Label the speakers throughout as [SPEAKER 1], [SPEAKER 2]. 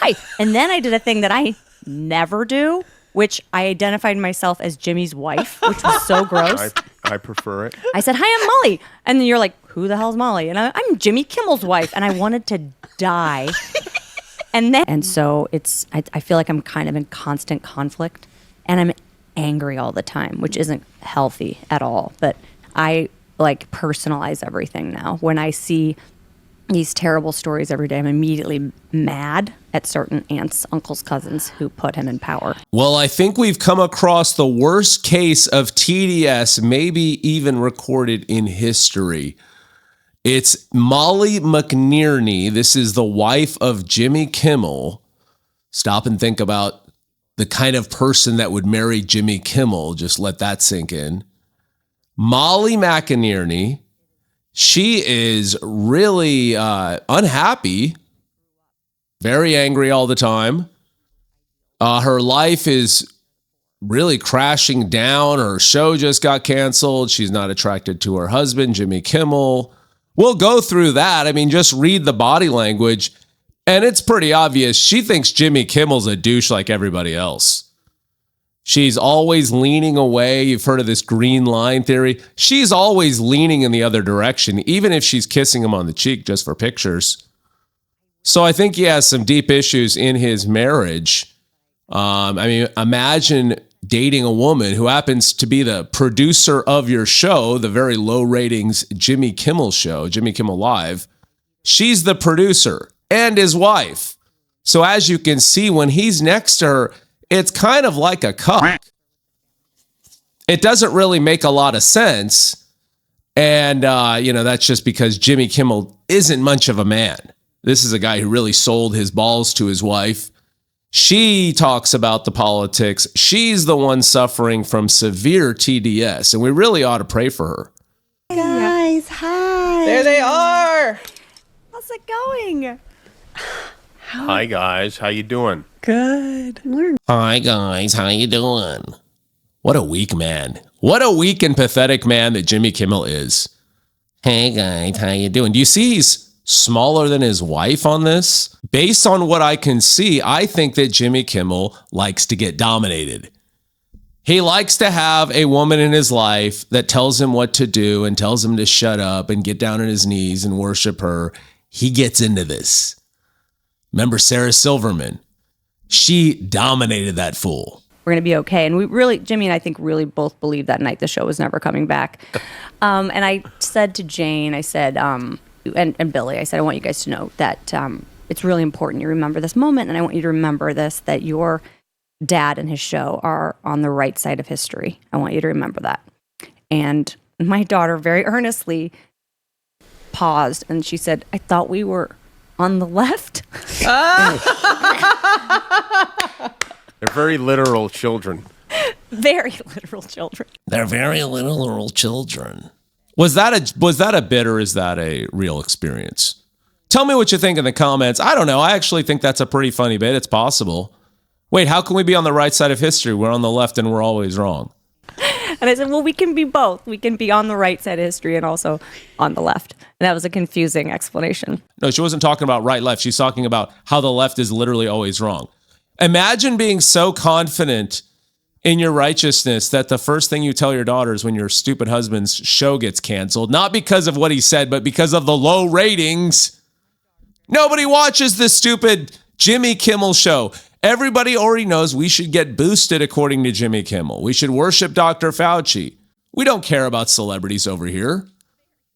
[SPEAKER 1] Hi. And then I did a thing that I never do, which I identified myself as Jimmy's wife, which was so gross.
[SPEAKER 2] I prefer it.
[SPEAKER 1] I said, hi, I'm Molly. And then you're like, who the hell's Molly? And I'm Jimmy Kimmel's wife. And I wanted to die. And so I feel like I'm kind of in constant conflict and I'm angry all the time, which isn't healthy at all. But I like personalize everything now. When I see these terrible stories every day, I'm immediately mad at certain aunts, uncles, cousins who put him in power.
[SPEAKER 3] Well, I think we've come across the worst case of TDS, maybe even recorded in history. It's Molly McNearney. This is the wife of Jimmy Kimmel. Stop and think about the kind of person that would marry Jimmy Kimmel. Just let that sink in. Molly McNearney. She is really unhappy, very angry all the time. Her life is really crashing down. Her show just got canceled. She's not attracted to her husband, Jimmy Kimmel. We'll go through that. I mean, just read the body language, and it's pretty obvious. She thinks Jimmy Kimmel's a douche like everybody else. She's always leaning away. You've heard of this green line theory. She's always leaning in the other direction, even if she's kissing him on the cheek just for pictures. So I think he has some deep issues in his marriage. I mean, imagine dating a woman who happens to be the producer of your show, the very low ratings Jimmy Kimmel show, Jimmy Kimmel Live. She's the producer and his wife. So as you can see, when he's next to her, it's kind of like a cuck. It doesn't really make a lot of sense. And, that's just because Jimmy Kimmel isn't much of a man. This is a guy who really sold his balls to his wife. She talks about the politics. She's the one suffering from severe TDS, and we really ought to pray for her.
[SPEAKER 4] Hey guys, hi.
[SPEAKER 5] There they are.
[SPEAKER 1] How's it going?
[SPEAKER 2] Hi, guys. How you doing?
[SPEAKER 5] Good.
[SPEAKER 3] Hi, guys. How you doing? What a weak man. What a weak and pathetic man that Jimmy Kimmel is. Hey, guys. How you doing? Do you see he's smaller than his wife on this? Based on what I can see, I think that Jimmy Kimmel likes to get dominated. He likes to have a woman in his life that tells him what to do and tells him to shut up and get down on his knees and worship her. He gets into this. Remember Sarah Silverman? She dominated that fool.
[SPEAKER 1] We're going to be okay. And we really, Jimmy and I think really both believed that night the show was never coming back. And I said to Jane, I said, and Billy, I said, I want you guys to know that it's really important you remember this moment. And I want you to remember this, that your dad and his show are on the right side of history. I want you to remember that. And my daughter very earnestly paused and she said, I thought we were on the left.
[SPEAKER 2] They're very literal children.
[SPEAKER 1] Very literal children.
[SPEAKER 3] They're very literal children. Was that a bit or is that a real experience? Tell me what you think in the comments. I don't know. I actually think that's a pretty funny bit. It's possible. Wait, how can we be on the right side of history? We're on the left and we're always wrong.
[SPEAKER 1] And I said, well, we can be both. We can be on the right side of history and also on the left. And that was a confusing explanation.
[SPEAKER 3] No, she wasn't talking about right, left. She's talking about how the left is literally always wrong. Imagine being so confident in your righteousness that the first thing you tell your daughters when your stupid husband's show gets canceled, not because of what he said, but because of the low ratings. Nobody watches this stupid Jimmy Kimmel show. Everybody already knows we should get boosted according to Jimmy Kimmel. We should worship Dr. Fauci. We don't care about celebrities over here.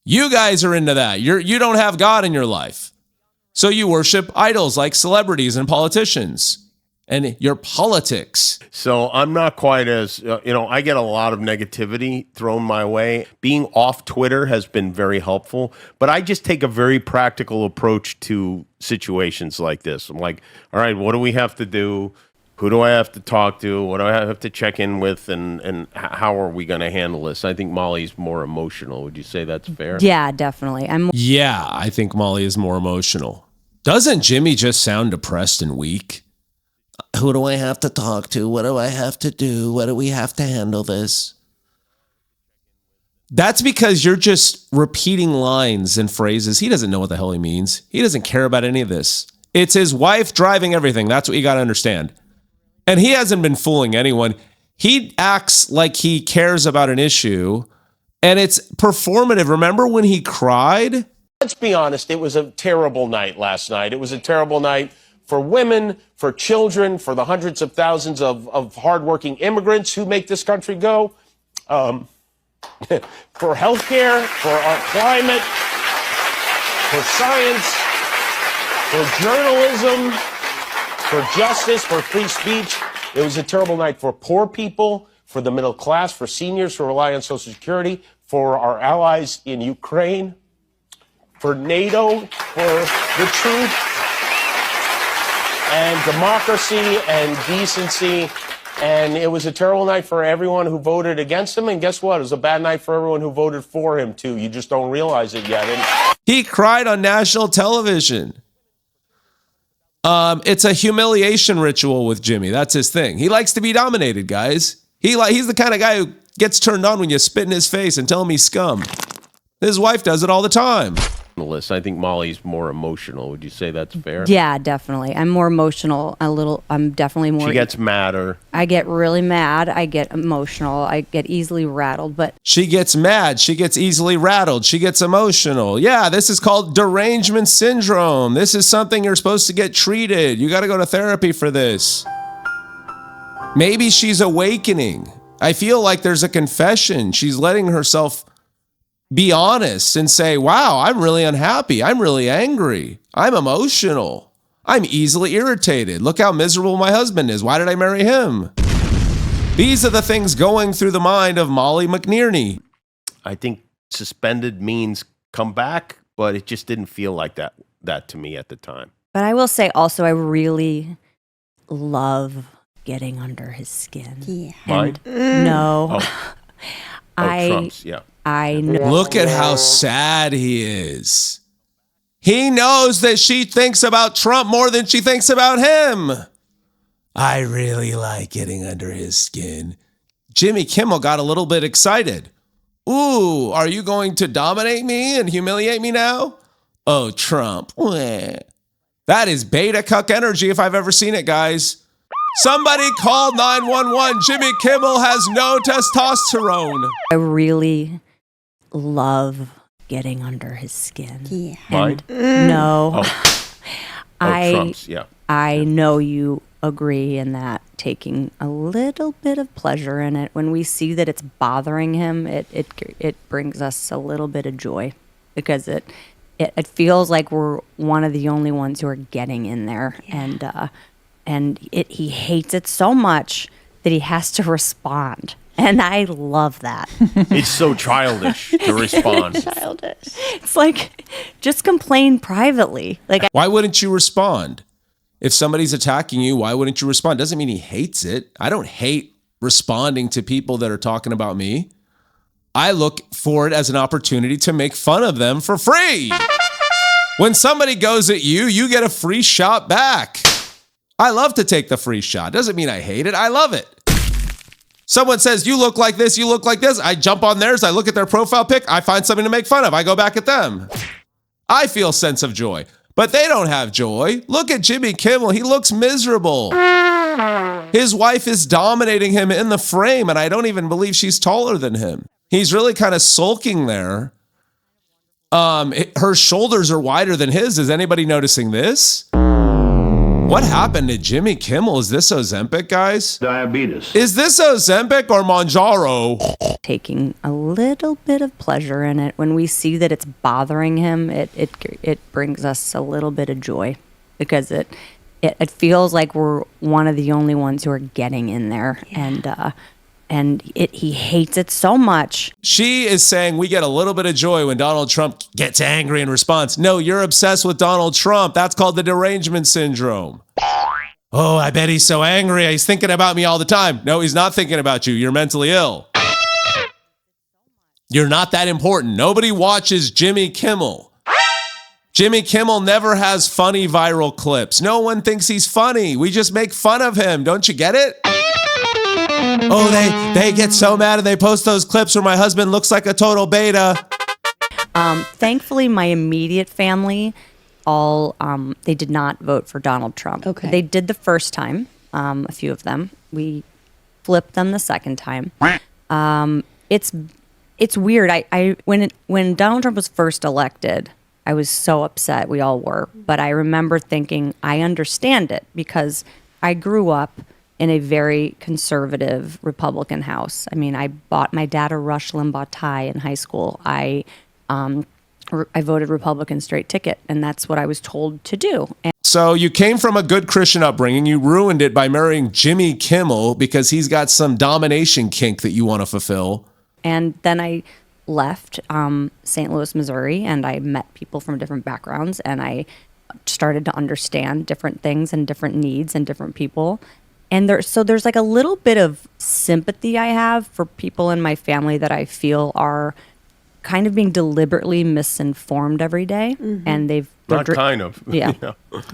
[SPEAKER 3] You guys are into that. You don't have God in your life. So you worship idols like celebrities and politicians and your politics.
[SPEAKER 2] So I'm not quite as, I get a lot of negativity thrown my way. Being off Twitter has been very helpful, but I just take a very practical approach to situations like this. I'm like, all right, what do we have to do? Who do I have to talk to? What do I have to check in with? And how are we going to handle this? I think Molly's more emotional. Would you say that's fair?
[SPEAKER 1] Yeah, definitely.
[SPEAKER 3] Yeah, I think Molly is more emotional. Doesn't Jimmy just sound depressed and weak? Who do I have to talk to? What do I have to do? What do we have to handle this? That's because you're just repeating lines and phrases. He doesn't know what the hell he means. He doesn't care about any of this. It's his wife driving everything. That's what you got to understand. And he hasn't been fooling anyone. He acts like he cares about an issue, and it's performative. Remember when he cried?
[SPEAKER 2] Let's be honest, it was a terrible night last night. It was a terrible night for women, for children, for the hundreds of thousands of hardworking immigrants who make this country go, for healthcare, for our climate, for science, for journalism, for justice, for free speech. It was a terrible night for poor people, for the middle class, for seniors who rely on Social Security, for our allies in Ukraine, for NATO, for the truth and democracy and decency. And it was a terrible night for everyone who voted against him. And guess what? It was a bad night for everyone who voted for him, too. You just don't realize it yet.
[SPEAKER 3] He cried on national television. It's a humiliation ritual with Jimmy. That's his thing. He likes to be dominated, guys. He's the kind of guy who gets turned on when you spit in his face and tell him he's scum. His wife does it all the time.
[SPEAKER 2] I think Molly's more emotional. Would you say that's fair?
[SPEAKER 1] Yeah, definitely. I'm more emotional. I'm definitely more.
[SPEAKER 2] She gets madder.
[SPEAKER 1] I get really mad. I get emotional. I get easily rattled. But
[SPEAKER 3] she gets mad. She gets easily rattled. She gets emotional. Yeah, this is called derangement syndrome. This is something you're supposed to get treated. You got to go to therapy for this. Maybe she's awakening. I feel like there's a confession. She's letting herself be honest and say, wow, I'm really unhappy. I'm really angry. I'm emotional. I'm easily irritated. Look how miserable my husband is. Why did I marry him? These are the things going through the mind of Molly McNearney.
[SPEAKER 2] I think suspended means come back, but it just didn't feel like that to me at the time.
[SPEAKER 1] But I will say also, I really love getting under his skin.
[SPEAKER 4] Yeah.
[SPEAKER 2] Mine?
[SPEAKER 1] No.
[SPEAKER 2] Trump's, yeah.
[SPEAKER 1] I know.
[SPEAKER 3] Look at how sad he is. He knows that she thinks about Trump more than she thinks about him. I really like getting under his skin. Jimmy Kimmel got a little bit excited. Ooh, are you going to dominate me and humiliate me now? Oh, Trump. That is beta cuck energy if I've ever seen it, guys. Somebody call 911. Jimmy Kimmel has no testosterone.
[SPEAKER 1] I really love getting under his skin.
[SPEAKER 4] Yeah.
[SPEAKER 2] Mine?
[SPEAKER 1] No.
[SPEAKER 2] Trump's, yeah.
[SPEAKER 1] I know you agree in that, taking a little bit of pleasure in it. When we see that it's bothering him, it brings us a little bit of joy, because it feels like we're one of the only ones who are getting in there. Yeah. And he hates it so much that he has to respond. And I love that.
[SPEAKER 2] It's so childish to respond.
[SPEAKER 4] Childish.
[SPEAKER 1] It's like, just complain privately. Like,
[SPEAKER 3] Why wouldn't you respond? If somebody's attacking you, why wouldn't you respond? Doesn't mean he hates it. I don't hate responding to people that are talking about me. I look for it as an opportunity to make fun of them for free. When somebody goes at you, you get a free shot back. I love to take the free shot. Doesn't mean I hate it. I love it. Someone says, you look like this, you look like this. I jump on theirs. I look at their profile pic. I find something to make fun of. I go back at them. I feel a sense of joy, but they don't have joy. Look at Jimmy Kimmel. He looks miserable. His wife is dominating him in the frame, and I don't even believe she's taller than him. He's really kind of sulking there. Her shoulders are wider than his. Is anybody noticing this? What happened to Jimmy Kimmel? Is this Ozempic, guys?
[SPEAKER 6] Diabetes.
[SPEAKER 3] Is this Ozempic or Monjaro?
[SPEAKER 1] taking a little bit of pleasure in it. When we see that it's bothering him, it brings us a little bit of joy, because it feels like we're one of the only ones who are getting in there. Yeah. And he hates it so much.
[SPEAKER 3] She is saying we get a little bit of joy when Donald Trump gets angry in response. No, you're obsessed with Donald Trump. That's called the derangement syndrome. Oh, I bet he's so angry. He's thinking about me all the time. No, he's not thinking about you. You're mentally ill. You're not that important. Nobody watches Jimmy Kimmel. Jimmy Kimmel never has funny viral clips. No one thinks he's funny. We just make fun of him. Don't you get it? Oh, they get so mad and they post those clips where my husband looks like a total beta.
[SPEAKER 1] Thankfully, my immediate family all they did not vote for Donald Trump.
[SPEAKER 4] Okay.
[SPEAKER 1] They did the first time, a few of them. We flipped them the second time. It's weird. When Donald Trump was first elected, I was so upset. We all were. But I remember thinking, I understand it because I grew up in a very conservative Republican house. I mean, I bought my dad a Rush Limbaugh tie in high school. I voted Republican straight ticket, and that's what I was told to do.
[SPEAKER 3] So you came from a good Christian upbringing. You ruined it by marrying Jimmy Kimmel because he's got some domination kink that you want to fulfill.
[SPEAKER 1] And then I left St. Louis, Missouri, and I met people from different backgrounds, and I started to understand different things and different needs and different people. And there's like a little bit of sympathy I have for people in my family that I feel are kind of being deliberately misinformed every day. And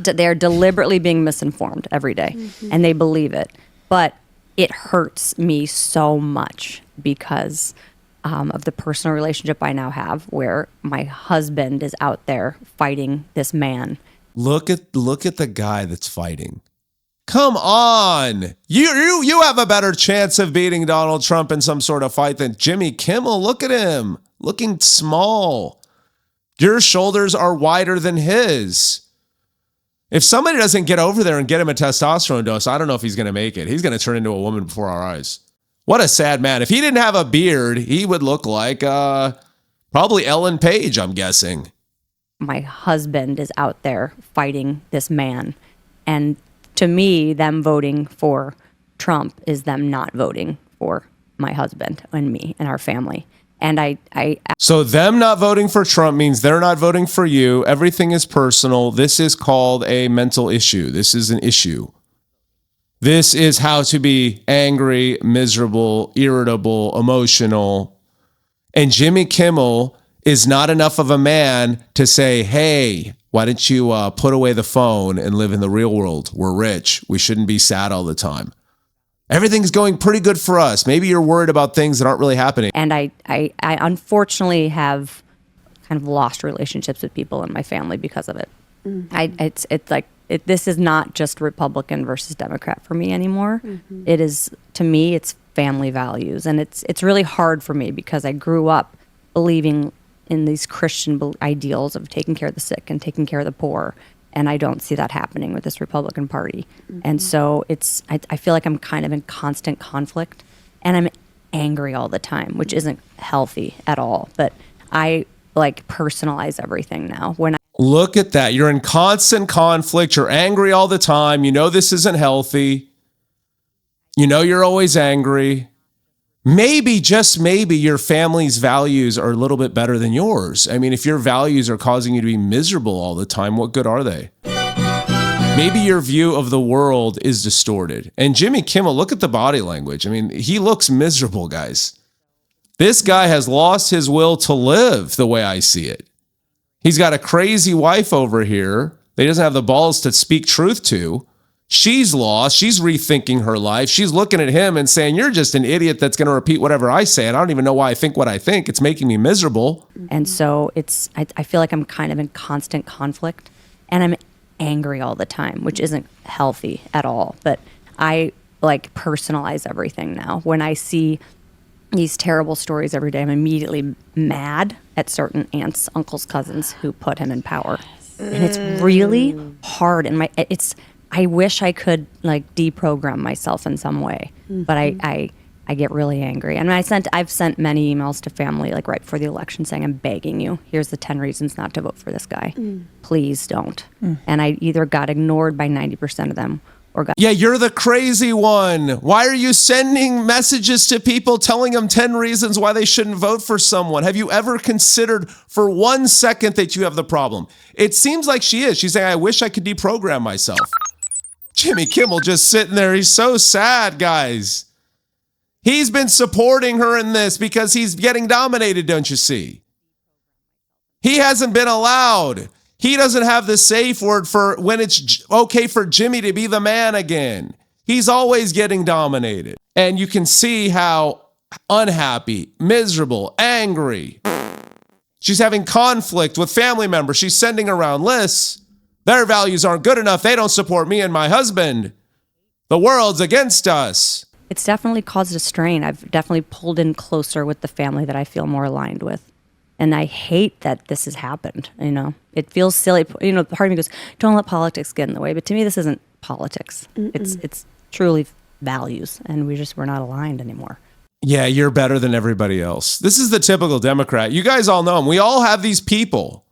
[SPEAKER 1] they're deliberately being misinformed every day, and they believe it. But it hurts me so much because of the personal relationship I now have, where my husband is out there fighting this man.
[SPEAKER 3] Look at the guy that's fighting. Come on. You have a better chance of beating Donald Trump in some sort of fight than Jimmy Kimmel. Look at him, looking small. Your shoulders are wider than his. If somebody doesn't get over there and get him a testosterone dose, I don't know if he's going to make it. He's going to turn into a woman before our eyes. What a sad man. If he didn't have a beard, he would look like probably Ellen Page, I'm guessing.
[SPEAKER 1] My husband is out there fighting this man. And to me, them voting for Trump is them not voting for my husband and me and our family. And
[SPEAKER 3] So them not voting for Trump means they're not voting for you. Everything is personal. This is called a mental issue. This is an issue. This is how to be angry, miserable, irritable, emotional. And Jimmy Kimmel is not enough of a man to say, hey, why don't you put away the phone and live in the real world? We're rich. We shouldn't be sad all the time. Everything's going pretty good for us. Maybe you're worried about things that aren't really happening.
[SPEAKER 1] And I unfortunately have kind of lost relationships with people in my family because of it. This is not just Republican versus Democrat for me anymore. It is, to me, it's family values. And it's really hard for me because I grew up believing in these Christian ideals of taking care of the sick and taking care of the poor. And I don't see that happening with this Republican Party. And so I feel like I'm kind of in constant conflict, and I'm angry all the time, which isn't healthy at all. But I personalize everything now.
[SPEAKER 3] Look at that. You're in constant conflict. You're angry all the time. You know this isn't healthy. You know you're always angry. Maybe, just maybe, your family's values are a little bit better than yours. I mean, if your values are causing you to be miserable all the time, what good are they? Maybe your view of the world is distorted. And Jimmy Kimmel, look at the body language. I mean, he looks miserable, guys. This guy has lost his will to live the way I see it. He's got a crazy wife over here that he doesn't have the balls to speak truth to. She's lost. She's rethinking her life. She's looking at him and saying, you're just an idiot that's going to repeat whatever I say. And I don't even know why I think what I think. It's making me miserable.
[SPEAKER 1] And so I feel like I'm kind of in constant conflict, and I'm angry all the time, which isn't healthy at all. But I personalize everything now. When I see these terrible stories every day, I'm immediately mad at certain aunts, uncles, cousins who put him in power. And it's really hard. And I wish I could deprogram myself in some way, but I get really angry. And I've sent many emails to family right before the election saying, I'm begging you, here's the 10 reasons not to vote for this guy. Please don't. And I either got ignored by 90% of them or got...
[SPEAKER 3] Yeah, you're the crazy one. Why are you sending messages to people telling them 10 reasons why they shouldn't vote for someone? Have you ever considered for 1 second that you have the problem? It seems like she is. She's saying, I wish I could deprogram myself. Jimmy Kimmel just sitting there. He's so sad, guys. He's been supporting her in this because he's getting dominated, don't you see? He hasn't been allowed. He doesn't have the safe word for when it's okay for Jimmy to be the man again. He's always getting dominated. And you can see how unhappy, miserable, angry. She's having conflict with family members. She's sending around lists. Their values aren't good enough. They don't support me and my husband. The world's against us.
[SPEAKER 1] It's definitely caused a strain. I've definitely pulled in closer with the family that I feel more aligned with. And I hate that this has happened, It feels silly. Part of me goes, don't let politics get in the way. But to me, this isn't politics. It's truly values. And we're not aligned anymore.
[SPEAKER 3] Yeah, you're better than everybody else. This is the typical Democrat. You guys all know them. We all have these people.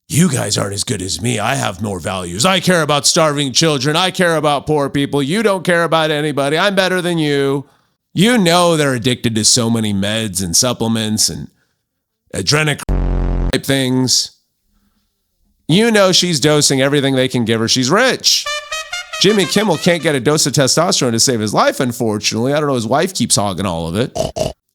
[SPEAKER 3] You guys aren't as good as me. I have more values. I care about starving children. I care about poor people. You don't care about anybody. I'm better than you. You know they're addicted to so many meds and supplements and adrenaline type things. You know she's dosing everything they can give her. She's rich. Jimmy Kimmel can't get a dose of testosterone to save his life, unfortunately. I don't know, his wife keeps hogging all of it.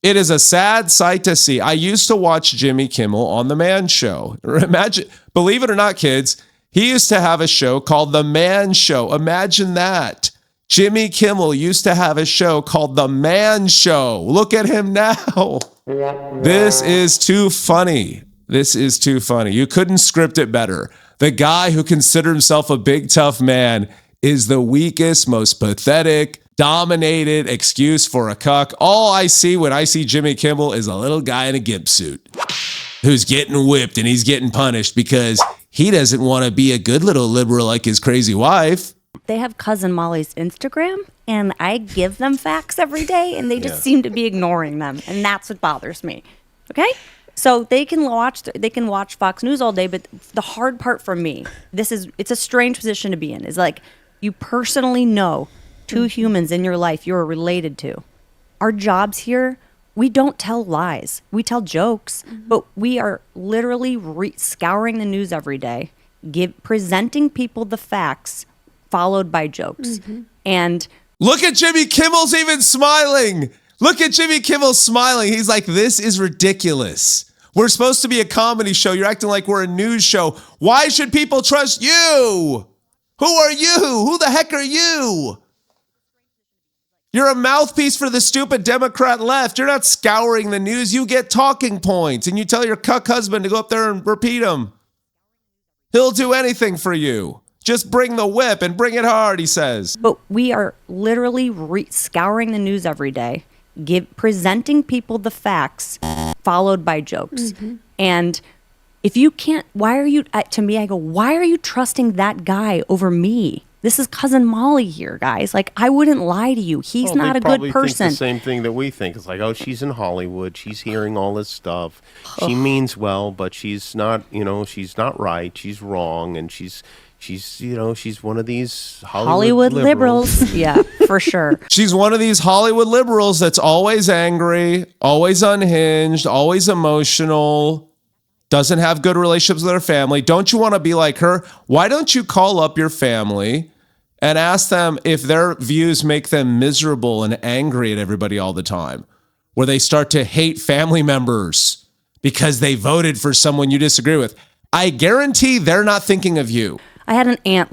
[SPEAKER 3] It is a sad sight to see. I used to watch Jimmy Kimmel on The Man Show. Imagine, believe it or not, kids, he used to have a show called The Man Show. Imagine that. Jimmy Kimmel used to have a show called The Man Show. Look at him now. This is too funny. This is too funny. You couldn't script it better. The guy who considered himself a big, tough man is the weakest, most pathetic, dominated excuse for a cuck. All I see when I see Jimmy Kimmel is a little guy in a gimp suit who's getting whipped and he's getting punished because he doesn't want to be a good little liberal like his crazy wife.
[SPEAKER 1] They have Cousin Molly's Instagram, and I give them facts every day, and they just seem to be ignoring them, and that's what bothers me. Okay? So they can watch Fox News all day, but the hard part for me, it's a strange position to be in, is like you personally know two humans in your life you're related to. Our jobs here, we don't tell lies. We tell jokes, but we are literally scouring the news every day, presenting people the facts, followed by jokes. And
[SPEAKER 3] look at Jimmy Kimmel's even smiling. Look at Jimmy Kimmel smiling. He's like, this is ridiculous. We're supposed to be a comedy show. You're acting like we're a news show. Why should people trust you? Who are you? Who the heck are you? You're a mouthpiece for the stupid Democrat left. You're not scouring the news. You get talking points and you tell your cuck husband to go up there and repeat them. He'll do anything for you. Just bring the whip and bring it hard, he says.
[SPEAKER 1] But we are literally scouring the news every day, presenting people the facts, followed by jokes. And if you can't, to me, I go, why are you trusting that guy over me? This is Cousin Molly here, guys. Like, I wouldn't lie to you. He's not a good person.
[SPEAKER 2] Think the same thing that we think. It's like, oh, she's in Hollywood. She's hearing all this stuff. She means well, but she's not, she's not right. She's wrong. And she's one of these Hollywood liberals.
[SPEAKER 1] Yeah, for sure.
[SPEAKER 3] She's one of these Hollywood liberals that's always angry, always unhinged, always emotional, doesn't have good relationships with her family. Don't you want to be like her? Why don't you call up your family and ask them if their views make them miserable and angry at everybody all the time, where they start to hate family members because they voted for someone you disagree with? I guarantee they're not thinking of you.
[SPEAKER 1] I had an aunt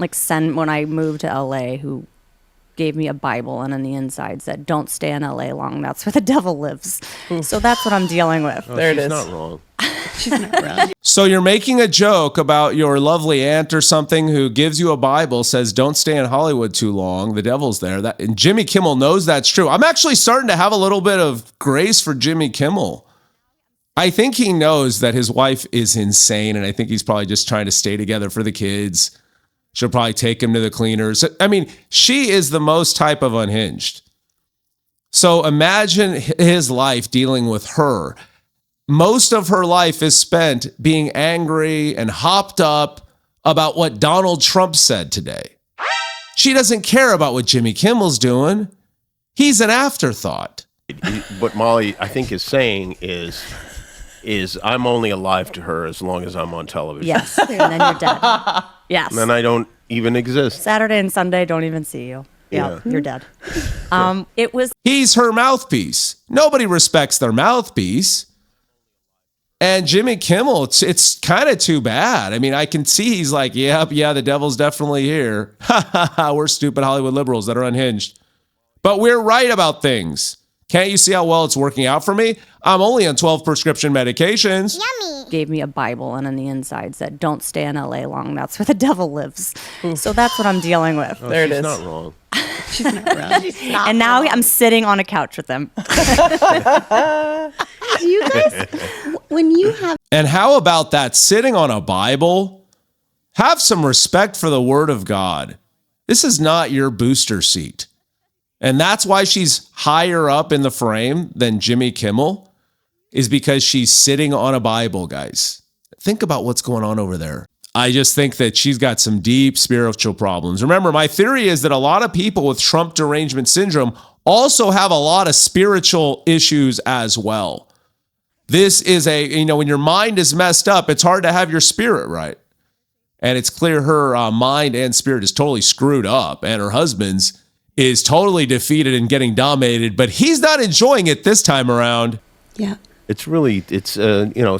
[SPEAKER 1] when I moved to LA who gave me a Bible and on the inside said, don't stay in LA long. That's where the devil lives. So that's what I'm dealing with.
[SPEAKER 2] There it is. She's not wrong.
[SPEAKER 4] She's not wrong.
[SPEAKER 3] So you're making a joke about your lovely aunt or something who gives you a Bible, says don't stay in Hollywood too long. The devil's there. And Jimmy Kimmel knows that's true. I'm actually starting to have a little bit of grace for Jimmy Kimmel. I think he knows that his wife is insane, and I think he's probably just trying to stay together for the kids. She'll probably take him to the cleaners. I mean, she is the most type of unhinged. So imagine his life dealing with her. Most of her life is spent being angry and hopped up about what Donald Trump said today. She doesn't care about what Jimmy Kimmel's doing. He's an afterthought.
[SPEAKER 2] What Molly, I think, is saying is I'm only alive to her as long as I'm on television.
[SPEAKER 1] Yes, and then you're dead. Yes.
[SPEAKER 2] And then I don't even exist.
[SPEAKER 1] Saturday and Sunday don't even see you. Yeah, you're dead.
[SPEAKER 3] He's her mouthpiece. Nobody respects their mouthpiece. And Jimmy Kimmel, it's kind of too bad. I mean, I can see he's like, yeah, the devil's definitely here. We're stupid Hollywood liberals that are unhinged. But we're right about things. Can't you see how well it's working out for me? I'm only on 12 prescription medications.
[SPEAKER 4] Yummy.
[SPEAKER 1] Gave me a Bible, and on the inside said, "Don't stay in LA long. That's where the devil lives." So that's what I'm dealing with.
[SPEAKER 5] There it
[SPEAKER 2] She's
[SPEAKER 5] is.
[SPEAKER 2] not wrong.
[SPEAKER 4] She's not wrong.
[SPEAKER 1] And now I'm sitting on a couch with them.
[SPEAKER 4] Do you guys, when you have
[SPEAKER 3] And how about that? Sitting on a Bible? Have some respect for the Word of God. This is not your booster seat. And that's why she's higher up in the frame than Jimmy Kimmel, is because she's sitting on a Bible, guys. Think about what's going on over there. I just think that she's got some deep spiritual problems. Remember, my theory is that a lot of people with Trump Derangement Syndrome also have a lot of spiritual issues as well. This is when your mind is messed up, it's hard to have your spirit right. And it's clear her mind and spirit is totally screwed up, and her husband's is totally defeated and getting dominated, but he's not enjoying it this time around.
[SPEAKER 4] yeah.
[SPEAKER 2] It's really, it's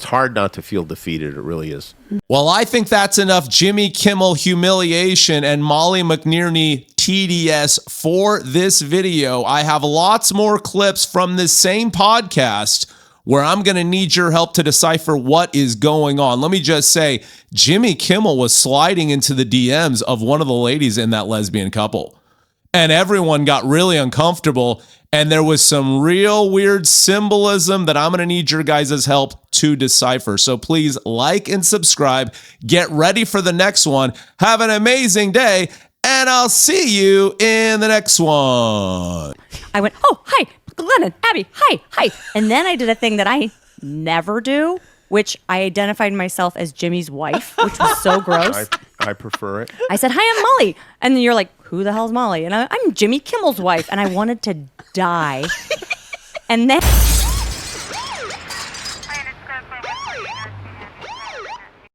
[SPEAKER 2] hard not to feel defeated. It really is.
[SPEAKER 3] Well, I think that's enough Jimmy Kimmel humiliation and Molly McNearney TDS for this video. I have lots more clips from this same podcast where I'm going to need your help to decipher what is going on. Let me just say, Jimmy Kimmel was sliding into the DMs of one of the ladies in that lesbian couple. And everyone got really uncomfortable. And there was some real weird symbolism that I'm going to need your guys' help to decipher. So please like and subscribe. Get ready for the next one. Have an amazing day. And I'll see you in the next one.
[SPEAKER 1] I went, "Oh, hi, Glennon, Abby, hi." And then I did a thing that I never do, which I identified myself as Jimmy's wife, which was so gross.
[SPEAKER 2] I prefer it.
[SPEAKER 1] I said, "Hi, I'm Molly." And then you're like, "Who the hell's Molly?" And I'm Jimmy Kimmel's wife. And I wanted to die. And then